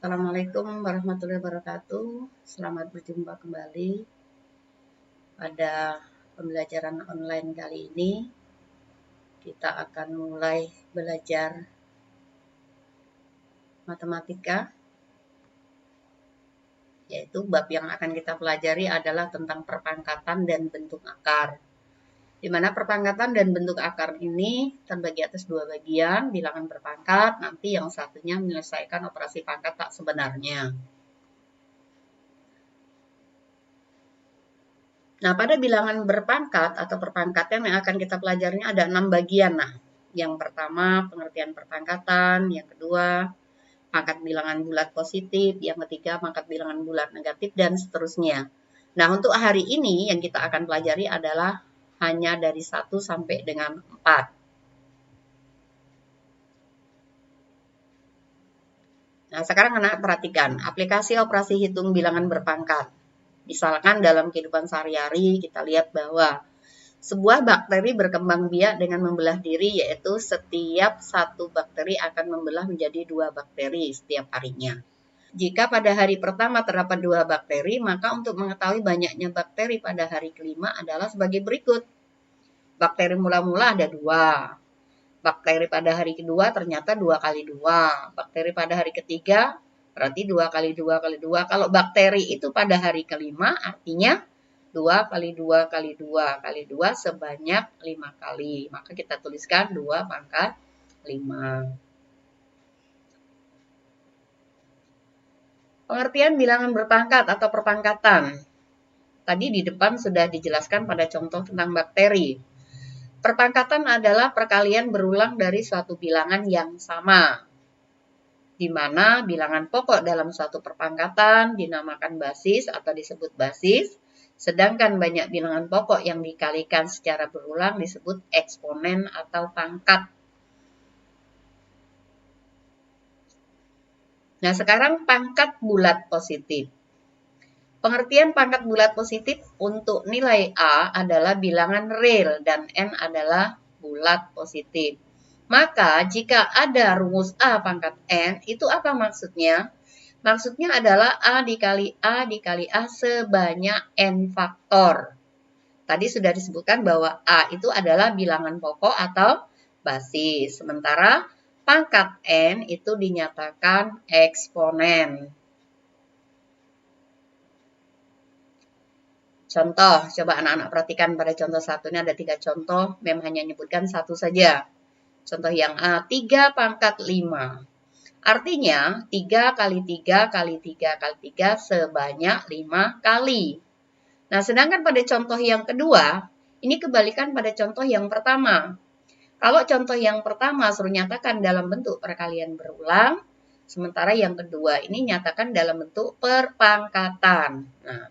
Assalamualaikum warahmatullahi wabarakatuh. Selamat berjumpa kembali pada pembelajaran online kali ini. Kita akan mulai belajar matematika, yaitu bab yang akan kita pelajari adalah tentang perpangkatan dan bentuk akar. Di mana perpangkatan dan bentuk akar ini terbagi atas dua bagian, bilangan berpangkat, nanti yang satunya menyelesaikan operasi pangkat tak sebenarnya. Nah, pada bilangan berpangkat atau perpangkatan yang akan kita pelajari ada 6 bagian. Nah, yang pertama pengertian perpangkatan, yang kedua pangkat bilangan bulat positif, yang ketiga pangkat bilangan bulat negatif, dan seterusnya. Nah, untuk hari ini yang kita akan pelajari adalah hanya dari 1 sampai dengan 4. Nah, sekarang anak perhatikan aplikasi operasi hitung bilangan berpangkat. Misalkan dalam kehidupan sehari-hari kita lihat bahwa sebuah bakteri berkembang biak dengan membelah diri, yaitu setiap satu bakteri akan membelah menjadi 2 bakteri setiap harinya. Jika pada hari pertama terdapat 2 bakteri, maka untuk mengetahui banyaknya bakteri pada hari kelima adalah sebagai berikut. Bakteri mula-mula ada 2. Bakteri pada hari kedua ternyata 2 kali 2. Bakteri pada hari ketiga berarti 2 kali 2 kali 2. Kalau bakteri itu pada hari kelima artinya 2 kali 2 kali 2 kali 2 sebanyak 5 kali. Maka kita tuliskan 2 pangkat 5. Pengertian bilangan berpangkat atau perpangkatan. Tadi di depan sudah dijelaskan pada contoh tentang bakteri. Perpangkatan adalah perkalian berulang dari suatu bilangan yang sama, di mana bilangan pokok dalam suatu perpangkatan dinamakan basis atau disebut basis, sedangkan banyak bilangan pokok yang dikalikan secara berulang disebut eksponen atau pangkat. Nah, sekarang pangkat bulat positif. Pengertian pangkat bulat positif untuk nilai A adalah bilangan real dan N adalah bulat positif. Maka jika ada rumus A pangkat N, itu apa maksudnya? Maksudnya adalah A dikali A sebanyak N faktor. Tadi sudah disebutkan bahwa A itu adalah bilangan pokok atau basis. Sementara pangkat N itu dinyatakan eksponen. Contoh, coba anak-anak perhatikan pada contoh 1 ini ada 3 contoh, Mem hanya menyebutkan 1 saja. Contoh yang A, 3 pangkat 5. Artinya 3 kali 3 kali 3 kali 3 sebanyak 5 kali. Nah, sedangkan pada contoh yang kedua, ini kebalikan pada contoh yang pertama. Kalau contoh yang pertama suruh nyatakan dalam bentuk perkalian berulang, sementara yang kedua ini nyatakan dalam bentuk perpangkatan. Nah,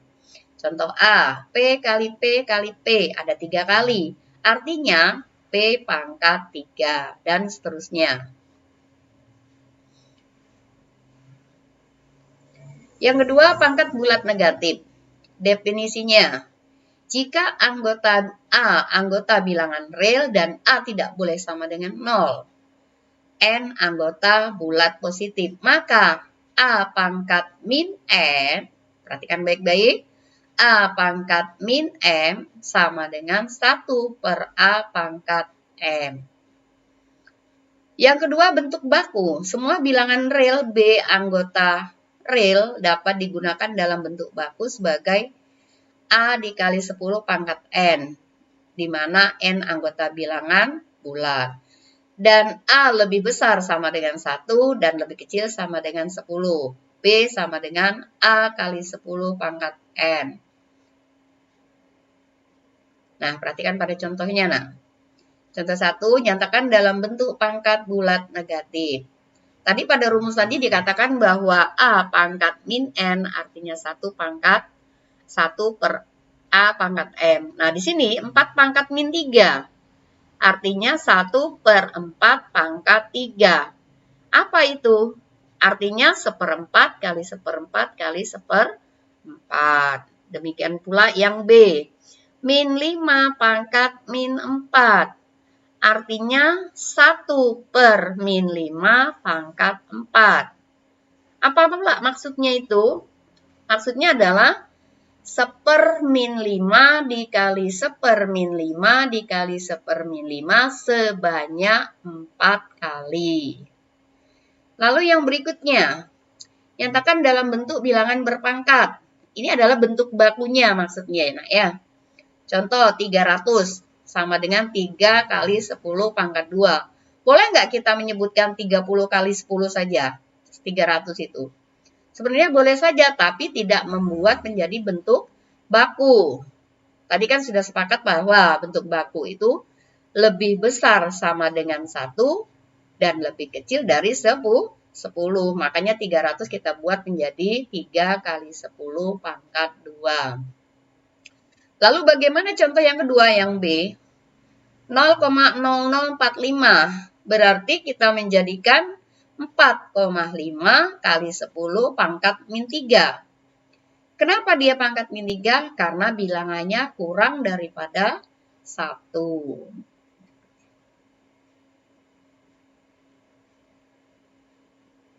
contoh A, P kali P kali P, ada 3 kali. Artinya P pangkat 3, dan seterusnya. Yang kedua, pangkat bulat negatif. Definisinya, jika anggota A anggota bilangan real dan A tidak boleh sama dengan 0, N anggota bulat positif, maka A pangkat min N, perhatikan baik-baik, A pangkat min M sama dengan 1 per A pangkat M. Yang kedua, bentuk baku. Semua bilangan real B anggota real dapat digunakan dalam bentuk baku sebagai A dikali 10 pangkat N, di mana N anggota bilangan bulat. Dan A lebih besar sama dengan 1 dan lebih kecil sama dengan 10. B sama dengan A kali 10 pangkat N. Nah, perhatikan pada contohnya. Nah, contoh 1, nyatakan dalam bentuk pangkat bulat negatif. Tadi pada rumus tadi dikatakan bahwa A pangkat min N artinya 1 pangkat 1 per A pangkat M. Nah, di sini 4 pangkat min 3. Artinya 1 per 4 pangkat 3. Apa itu? Artinya 1/4 kali 1/4 kali 1/4. Demikian pula yang B. Min 5 pangkat min 4. Artinya 1 per min 5 pangkat 4. Apa pula maksudnya itu? Maksudnya adalah 1/5 dikali 1/5 dikali 1/5 sebanyak 4 kali. Lalu yang berikutnya, nyatakan dalam bentuk bilangan berpangkat. Ini adalah bentuk bakunya maksudnya ya. Contoh 300 sama dengan 3 kali 10 pangkat 2. Boleh nggak kita menyebutkan 30 kali 10 saja? 300 itu. Sebenarnya boleh saja, tapi tidak membuat menjadi bentuk baku. Tadi kan sudah sepakat bahwa bentuk baku itu lebih besar sama dengan 1 dan lebih kecil dari 10. Makanya 300 kita buat menjadi 3 kali 10 pangkat 2. Lalu bagaimana contoh yang kedua yang B? 0,0045 berarti kita menjadikan 4,5 kali 10 pangkat min 3. Kenapa dia pangkat min 3? Karena bilangannya kurang daripada 1.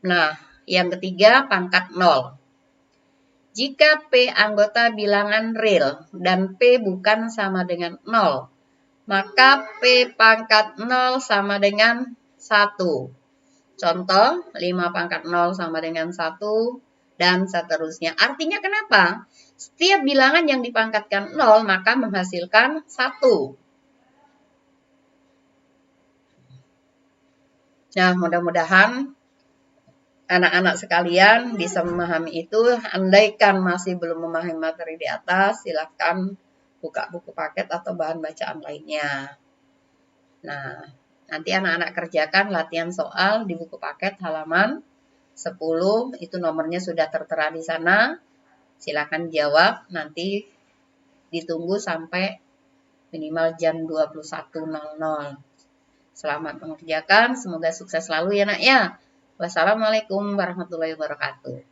Nah, yang ketiga pangkat 0. Jika P anggota bilangan real dan P bukan sama dengan 0, maka P pangkat 0 sama dengan 1. Contoh, 5 pangkat 0 sama dengan 1, dan seterusnya. Artinya kenapa? Setiap bilangan yang dipangkatkan 0, maka menghasilkan 1. Nah, mudah-mudahan anak-anak sekalian bisa memahami itu. Andaikan masih belum memahami materi di atas, silakan buka buku paket atau bahan bacaan lainnya. Nah, nanti anak-anak kerjakan latihan soal di buku paket halaman 10, itu nomornya sudah tertera di sana. Silakan jawab, nanti ditunggu sampai minimal jam 21.00. Selamat mengerjakan, semoga sukses selalu ya nak ya. Wassalamualaikum warahmatullahi wabarakatuh.